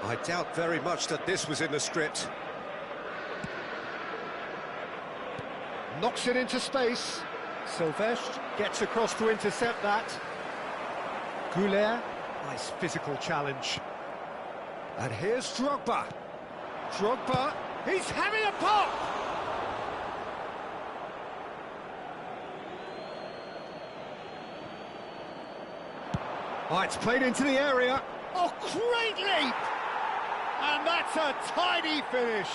I doubt very much that this was in the script. Knocks it into space. Silvestre gets across to intercept that. Goulet, nice physical challenge. And here's Drogba. Drogba, he's having a pop! Oh, it's played into the area. Oh, great leap! And that's a tidy finish.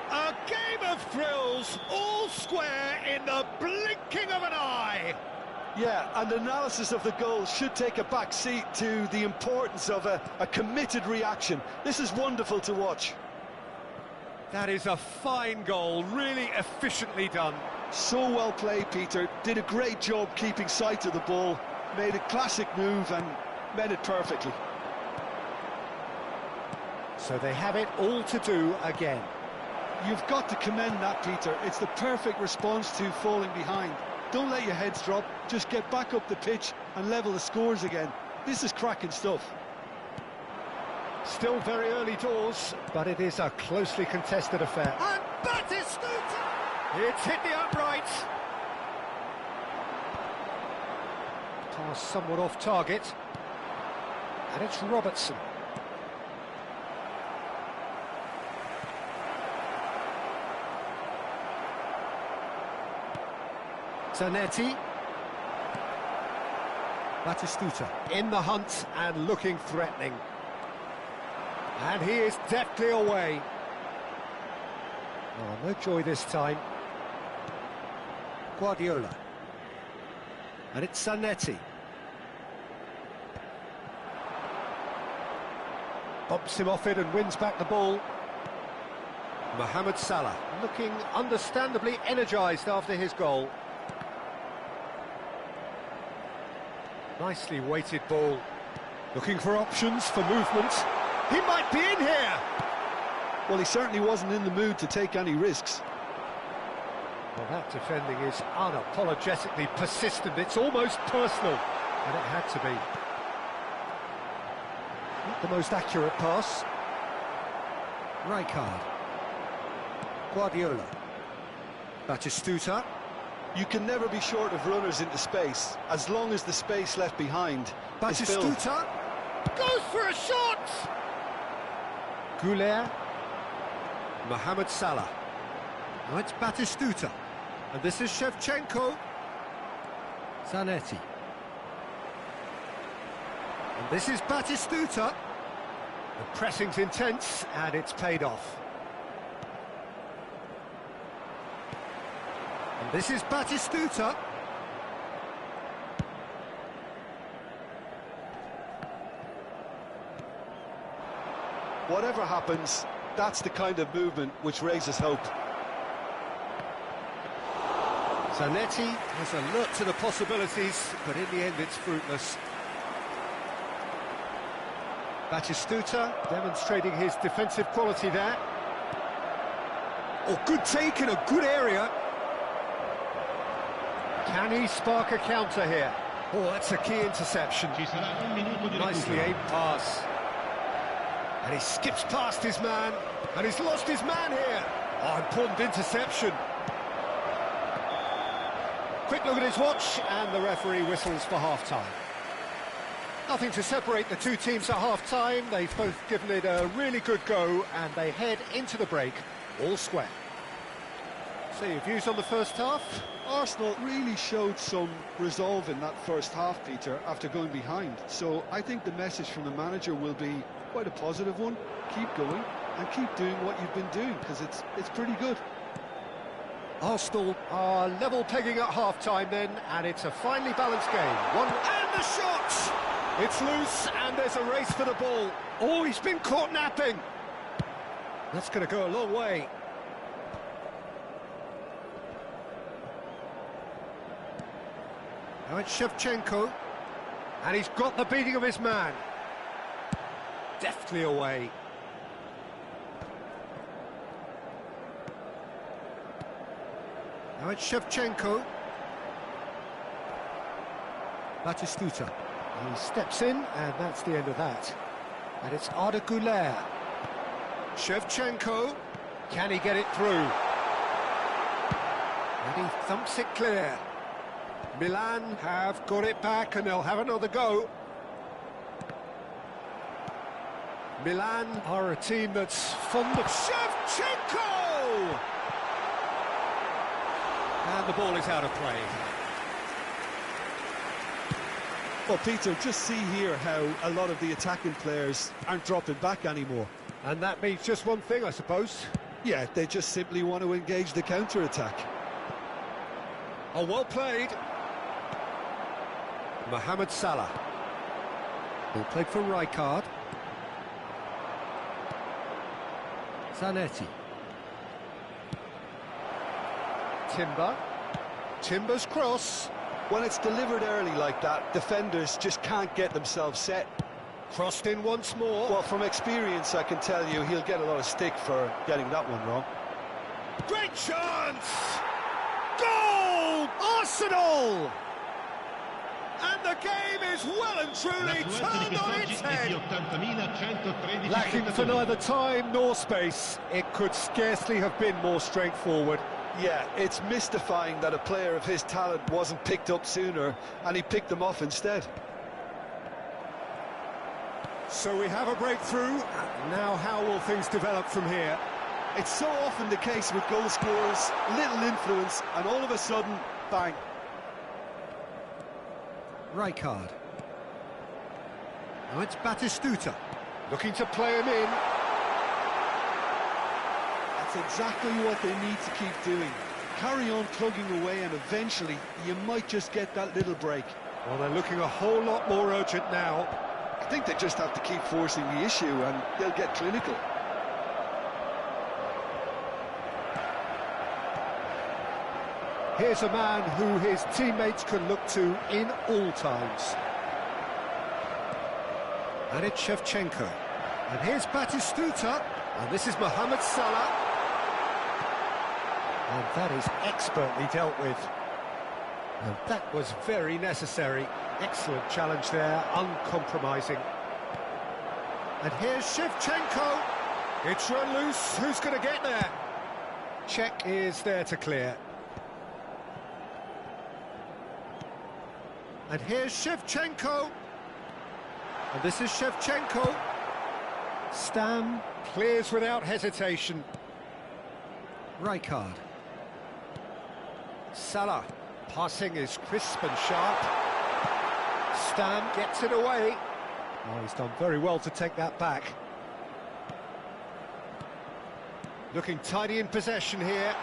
A game of thrills, all square in the blinking of an eye. Yeah, and analysis of the goal should take a back seat to the importance of a committed reaction. This is wonderful to watch. That is a fine goal, really efficiently done. So well played, Peter. Did a great job keeping sight of the ball, made a classic move and met it perfectly. So they have it all to do again. You've got to commend that, Peter. It's the perfect response to falling behind. Don't let your heads drop, just get back up the pitch and level the scores again. This is cracking stuff. Still very early doors, but it is a closely contested affair. And Batistuta! It's hit the upright. Pass somewhat off target. And it's Robertson. Zanetti. Batistuta in the hunt and looking threatening. And he is deftly away. Oh, no joy this time. Guardiola. And it's Zanetti. Bumps him off it and wins back the ball. Mohamed Salah, looking understandably energised after his goal. Nicely weighted ball. Looking for options for movement. He might be in here! Well, he certainly wasn't in the mood to take any risks. Well, that defending is unapologetically persistent. It's almost personal. And it had to be. Not the most accurate pass. Rijkaard. Guardiola. Batistuta. You can never be short of runners into space, as long as the space left behind is filled. Batistuta. Goes for a shot! Goulet. Mohamed Salah. Now it's Batistuta. And this is Shevchenko. Zanetti. And this is Batistuta. The pressing's intense, and it's paid off. And this is Batistuta. Whatever happens, that's the kind of movement which raises hope. Zanetti has alert to the possibilities, but in the end it's fruitless. Batistuta demonstrating his defensive quality there. Oh, good take in a good area. Can he spark a counter here? Oh, that's a key interception. Nicely aimed pass. And he skips past his man, and he's lost his man here. Oh, important interception. Quick look at his watch, and the referee whistles for half-time. Nothing to separate the two teams at half-time. They've both given it a really good go, and they head into the break, all square. So your views on the first half? Arsenal really showed some resolve in that first half, Peter, after going behind. So I think the message from the manager will be quite a positive one. Keep going and keep doing what you've been doing, because it's pretty good. Arsenal are level pegging at half-time then, and it's a finely balanced game. And the shot! It's loose, and there's a race for the ball. Oh, he's been caught napping. That's going to go a long way. Now it's Shevchenko, and he's got the beating of his man. Deftly away. Now it's Shevchenko. Batistuta. He steps in, and that's the end of that. And it's Arda Güler. Shevchenko. Can he get it through? And he thumps it clear. Milan have got it back and they'll have another go. Milan are a team that's fond of Shevchenko! And the ball is out of play. Well, Peter, just see here how a lot of the attacking players aren't dropping back anymore. And that means just one thing, I suppose. Yeah, they just simply want to engage the counter-attack. Oh, well played. Mohamed Salah. Ball played for Rijkaard. Zanetti. Timber's cross. When it's delivered early like that, defenders just can't get themselves set. Crossed in once more. Well, from experience, I can tell you he'll get a lot of stick for getting that one wrong. Great chance! Goal! Arsenal! And the game is well and truly turned on its head. Lacking for neither time nor space, it could scarcely have been more straightforward. Yeah, it's mystifying that a player of his talent wasn't picked up sooner, and he picked them off instead. So we have a breakthrough. Now how will things develop from here? It's so often the case with goal scorers, little influence, and all of a sudden, bang. Rijkaard. Now it's Batistuta. Looking to play him in. That's exactly what they need to keep doing. Carry on plugging away, and eventually you might just get that little break. Well, they're looking a whole lot more urgent now. I think they just have to keep forcing the issue and they'll get clinical. Here's a man who his teammates can look to in all times. And it's Shevchenko. And here's Batistuta. And this is Mohamed Salah. And that is expertly dealt with. And that was very necessary. Excellent challenge there, uncompromising. And here's Shevchenko. It's run loose. Who's going to get there? Check is there to clear. And here's Shevchenko. And this is Shevchenko. Stam clears without hesitation. Rijkaard. Salah. Passing is crisp and sharp. Stam gets it away. Oh, he's done very well to take that back. Looking tidy in possession here.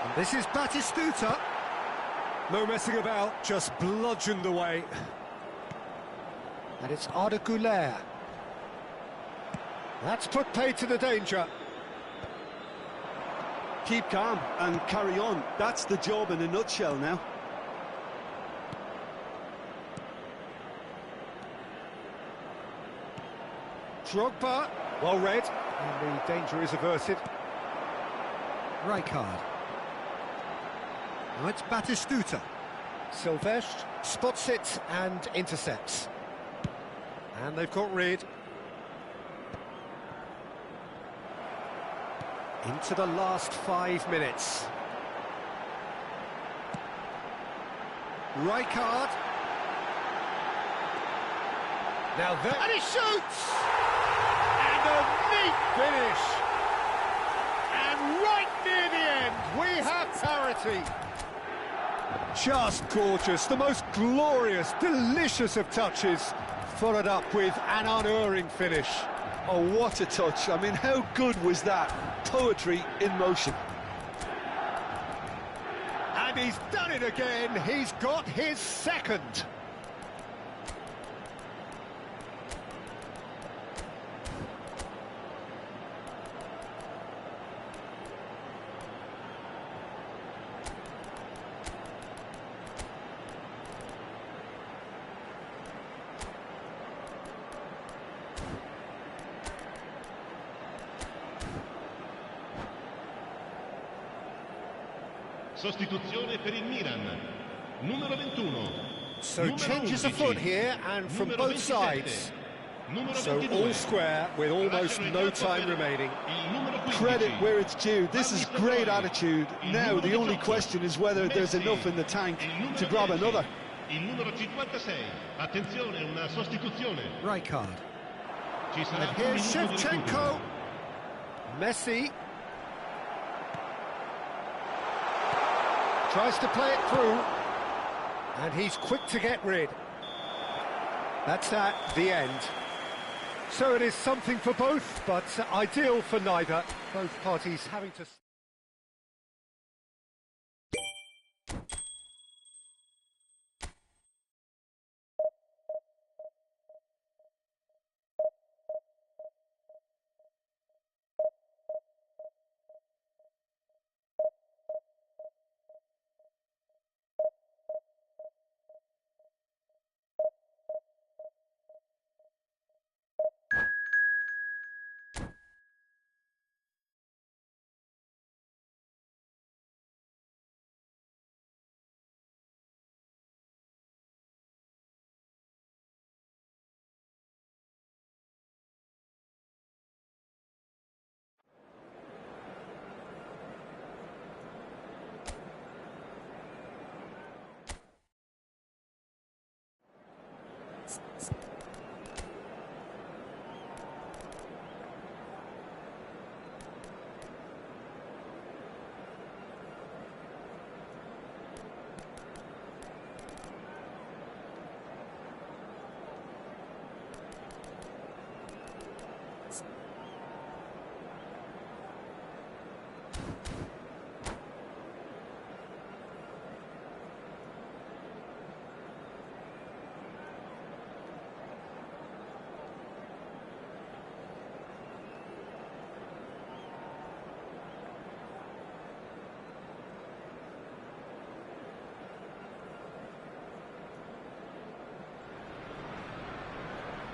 And this is Batistuta. No messing about, just bludgeoned away. And it's Arda Güler. That's put pay to the danger. Keep calm and carry on. That's the job in a nutshell now. Drogba, well read, and the danger is averted. Rijkaard. Now it's Batistuta. Silvestre spots it and intercepts. And they've got rid. Into the last 5 minutes. Rijkaard. Now there... And he shoots! And a neat finish! And right near the end, we have parity. Just gorgeous, the most glorious, delicious of touches, followed up with an unerring finish. Oh, what a touch. I mean, how good was that? Poetry in motion. And he's done it again, he's got his second. Sostituzione per il Milan, numero 21. So changes afoot here, and from both sides. Numero So 22. all square with almost no time remaining. Il numero 15. Credit where it's due. This is great attitude. Now the only question is whether there's enough in the tank to grab another. Il numero 56. Attenzione, una sostituzione. Right card. Ci sarà And un here's minuto di Shevchenko. recupero. Messi. Tries to play it through. And he's quick to get rid. That's at the end. So it is something for both, but ideal for neither. Both parties having to...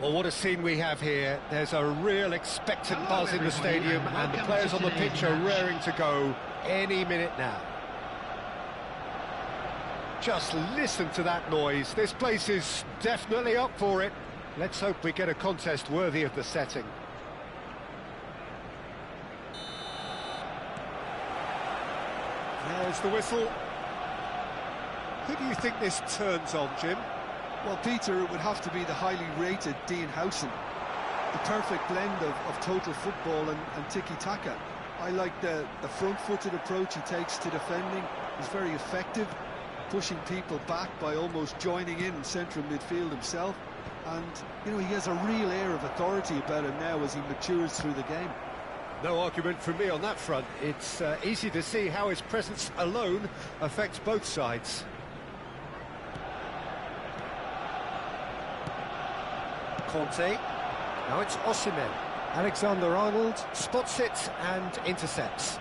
Well, what a scene we have here. There's a real expectant buzz in the stadium, and the players on the pitch are raring to go any minute now. Just listen to that noise. This place is definitely up for it. Let's hope we get a contest worthy of the setting. There's the whistle. Who do you think this turns on, Jim? Well, Peter, it would have to be the highly rated Dean Howson. The perfect blend of total football and tiki-taka. I like the front-footed approach he takes to defending. He's very effective, pushing people back by almost joining in central midfield himself. And, you know, he has a real air of authority about him now as he matures through the game. No argument from me on that front. It's easy to see how his presence alone affects both sides. Conte. Now it's Osimhen. Alexander-Arnold spots it and intercepts.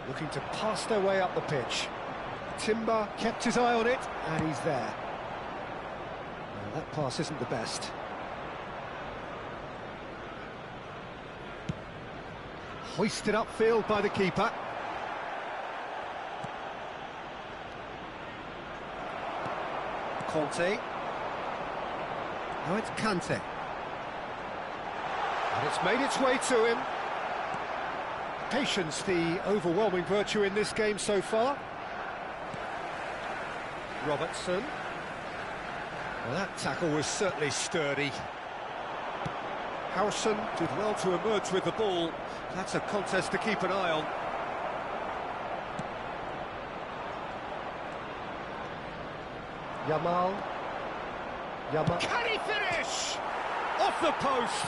Looking to pass their way up the pitch. Timber kept his eye on it, and he's there. Well, that pass isn't the best. Hoisted upfield by the keeper. Conte. Now it's Kante. And it's made its way to him. Patience, the overwhelming virtue in this game so far. Robertson. Well, that tackle was certainly sturdy. Howson did well to emerge with the ball. That's a contest to keep an eye on. Yamal. Can he finish? Off the post.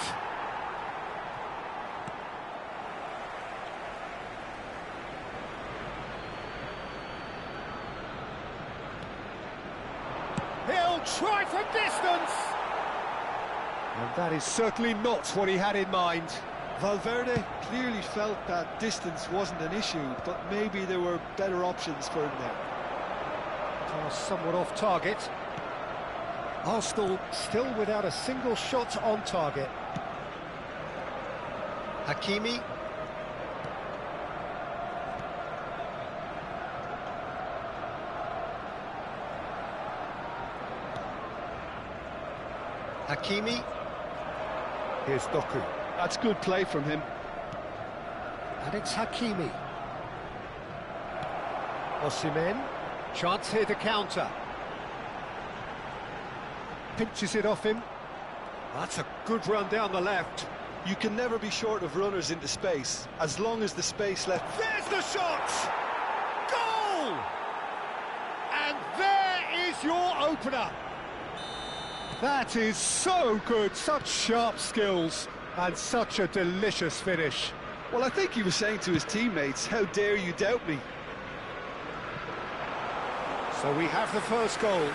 He'll try from distance. And that is certainly not what he had in mind. Valverde clearly felt that distance wasn't an issue, but maybe there were better options for him there. Pass somewhat off target. Arsenal still without a single shot on target. Hakimi. Hakimi. Here's Doku. That's good play from him. And it's Hakimi. Osimhen. Chance here to counter. Pinches it off him. That's a good run down the left. You can never be short of runners into space, as long as the space left. There's the shot! Goal! And there is your opener. That is so good, such sharp skills, and such a delicious finish. Well, I think he was saying to his teammates, how dare you doubt me? So we have the first goal.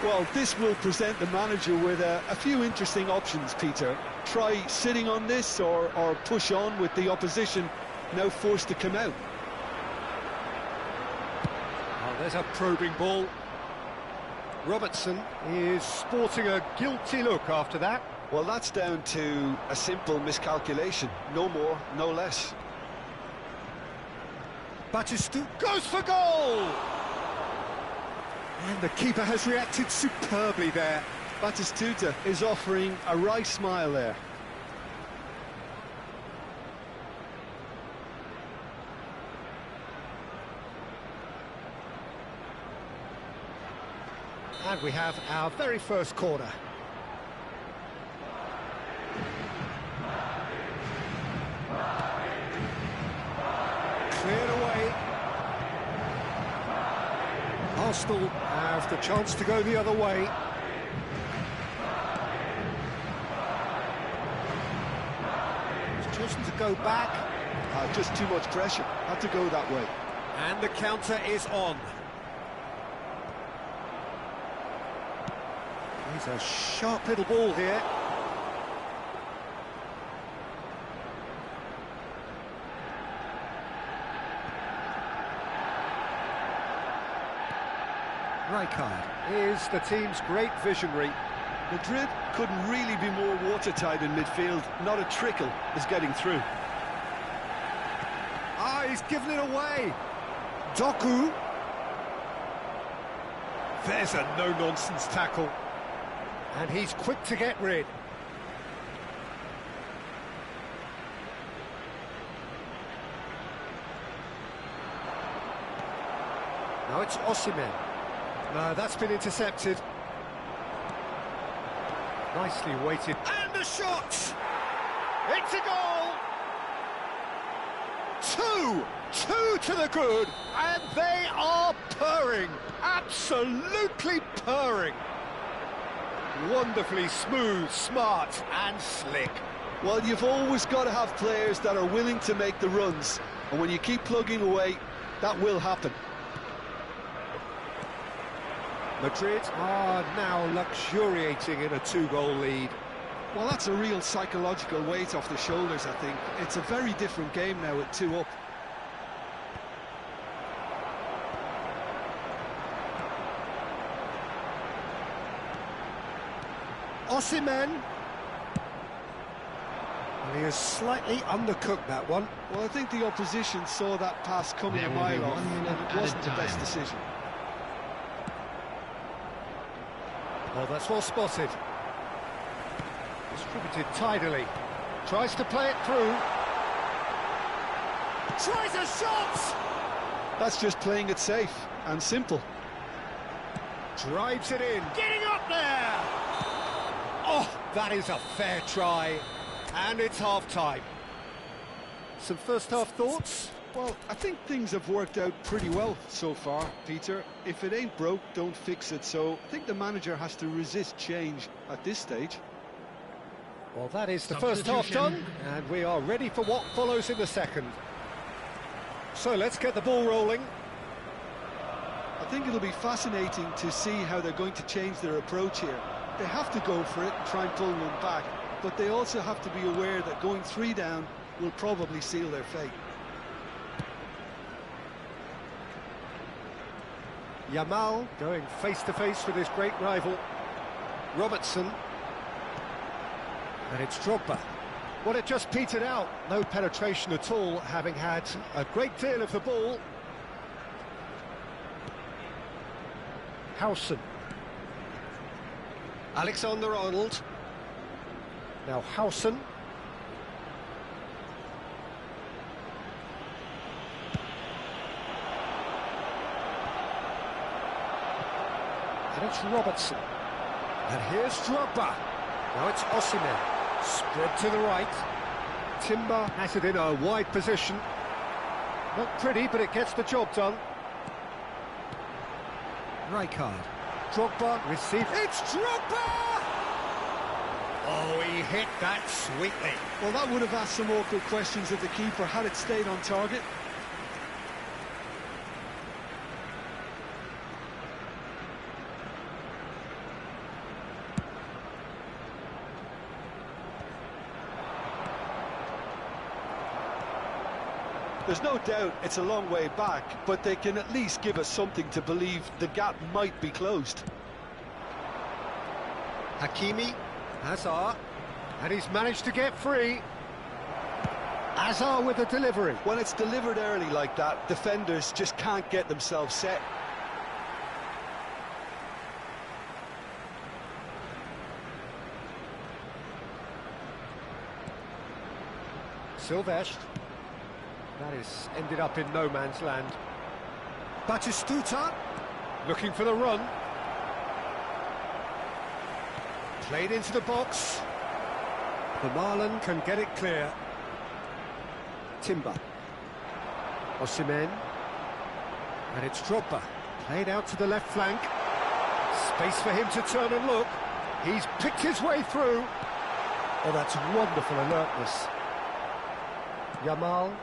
Well, this will present the manager with a few interesting options, Peter. Try sitting on this or push on with the opposition now forced to come out. Oh, there's a probing ball. Robertson is sporting a guilty look after that. Well, that's down to a simple miscalculation. No more, no less. Batistu goes for goal! And the keeper has reacted superbly there. Batistuta is offering a wry smile there. And we have our very first corner. Cleared away. Arsenal have the chance to go the other way. He's chosen to go back. Just too much pressure. Had to go that way. And the counter is on. He's a sharp little ball here. Rijkaard is the team's great visionary. Madrid couldn't really be more watertight in midfield. Not a trickle is getting through. Ah, he's given it away. Doku. There's a no-nonsense tackle. And he's quick to get rid. Now it's Osimhen. No, that's been intercepted. Nicely weighted. And the shot! It's a goal! Two to the good, and they are purring. Absolutely purring. Wonderfully smooth, smart and slick. Well, you've always got to have players that are willing to make the runs, and when you keep plugging away, that will happen. Madrid are now luxuriating in a two-goal lead. Well, that's a real psychological weight off the shoulders, I think. It's a very different game now at 2 up. Osimhen. And he has slightly undercooked that one. Well, I think the opposition saw that pass coming a mile off, and it wasn't the best decision. Oh, that's well spotted. Distributed tidily. Tries to play it through. Tries a shot! That's just playing it safe and simple. Drives it in. Getting up there! Oh, that is a fair try. And it's half-time. Some first-half thoughts? Well, I think things have worked out pretty well so far, Peter. If it ain't broke, don't fix it. So I think the manager has to resist change at this stage. Well, that is the first half done, and we are ready for what follows in the second. So let's get the ball rolling. I think it'll be fascinating to see how they're going to change their approach here. They have to go for it and try and pull them back, but they also have to be aware that going 3 down will probably seal their fate. Yamal going face-to-face with his great rival, Robertson. And it's Drogba. Well, it just petered out. No penetration at all, having had a great deal of the ball. Howson. Alexander-Arnold. Now Howson. And it's Robertson. And here's Drogba. Now it's Osimhen. Spread to the right. Timber has it in a wide position. Not pretty, but it gets the job done. Rijkaard. Drogba receives. It's Drogba! Oh, he hit that sweetly. Well, that would have asked some awkward questions of the keeper had it stayed on target. There's no doubt it's a long way back, but they can at least give us something to believe the gap might be closed. Hakimi, Hazard, and he's managed to get free. Hazard with the delivery. When it's delivered early like that, defenders just can't get themselves set. Silvestre. That is ended up in no man's land. Batistuta. Looking for the run. Played into the box. The Marlin can get it clear. Timber. Osimhen. And it's Drogba. Played out to the left flank. Space for him to turn and look. He's picked his way through. Oh, that's wonderful alertness. Yamal.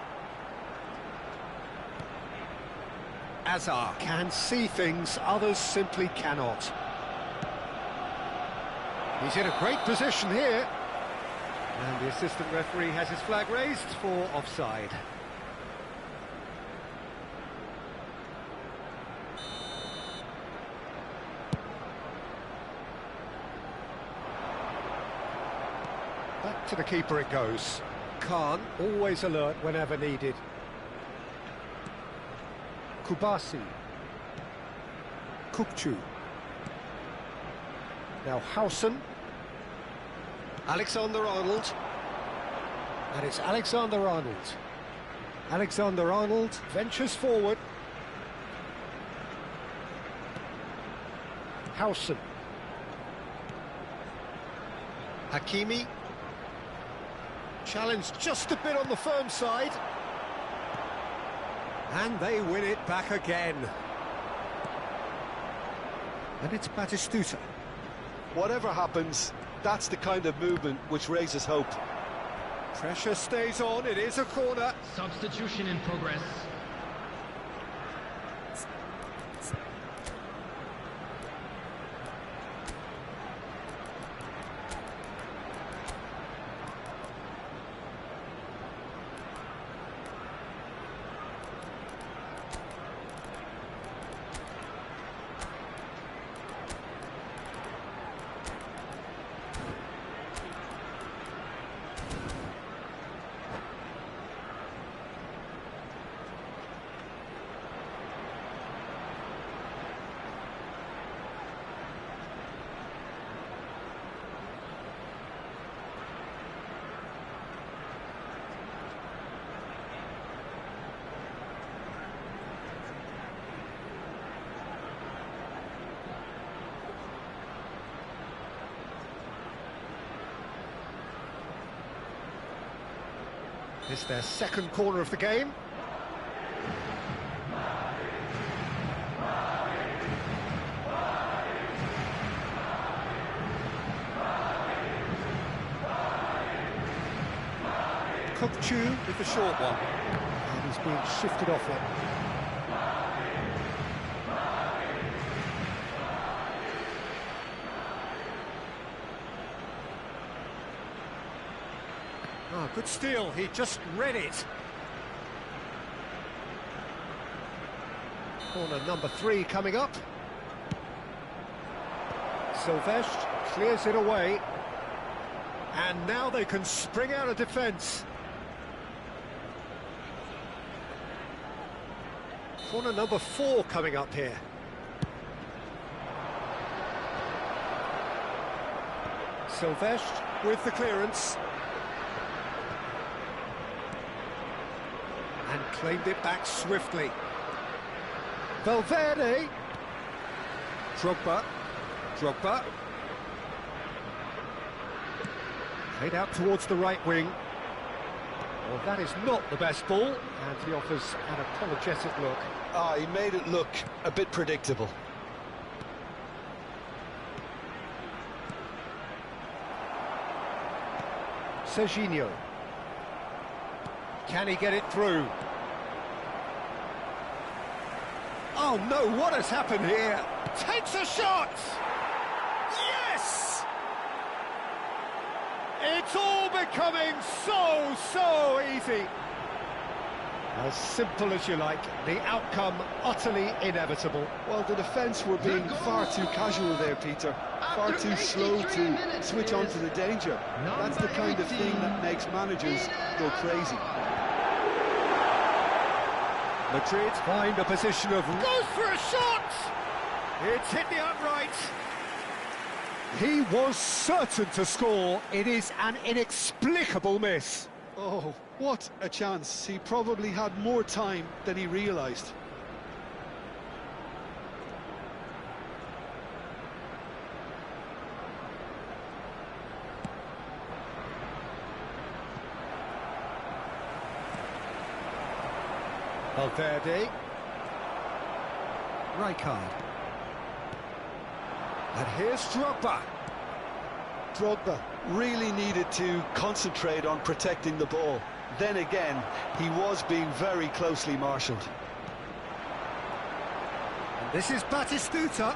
Hazard can see things others simply cannot. He's in a great position here. And the assistant referee has his flag raised for offside. Back to the keeper it goes. Khan, always alert whenever needed. Kubasi. Kukcu. Now Howson. Alexander-Arnold. And it's Alexander-Arnold. Alexander-Arnold ventures forward. Howson. Hakimi. Challenged just a bit on the firm side. And they win it back again. And it's Batistuta. Whatever happens, that's the kind of movement which raises hope. Pressure stays on, it is a corner. Substitution in progress. It's their second corner of the game. Kukcu with the short one. And he's being shifted off it. Oh, good steal, he just read it. Corner number 3 coming up. Silvestre clears it away. And now they can spring out of defence. Corner number 4 coming up here. Silvestre with the clearance. And claimed it back swiftly. Valverde. Drogba. Played out towards the right wing. Well, that is not the best ball, and he offers an apologetic look. Ah, he made it look a bit predictable. Serginho. Can he get it through? Oh no, what has happened here? Takes a shot! Yes! It's all becoming so easy. As simple as you like, the outcome utterly inevitable. Well, the defence were being far too casual there, Peter. Far too slow to switch on to the danger. That's the kind of thing that makes managers go crazy. Madrid find a position of... Goes for a shot! It's hit the upright. He was certain to score. It is an inexplicable miss. Oh, what a chance. He probably had more time than he realised. Valverde. Rijkaard. And here's Drogba. Drogba really needed to concentrate on protecting the ball. Then again, he was being very closely marshalled. And this is Batistuta.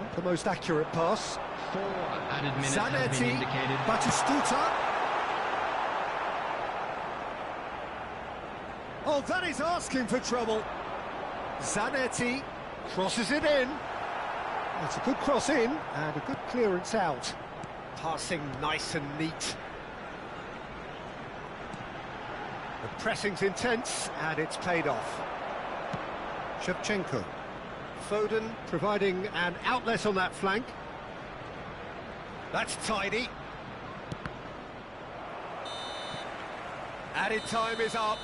Not the most accurate pass. 4 added minutes have been Zanetti. indicated. Batistuta. Oh, that is asking for trouble. Zanetti crosses it in. It's a good cross in and a good clearance out. Passing nice and neat. The pressing's intense and it's paid off. Shevchenko. Foden providing an outlet on that flank. That's tidy. Added time is up.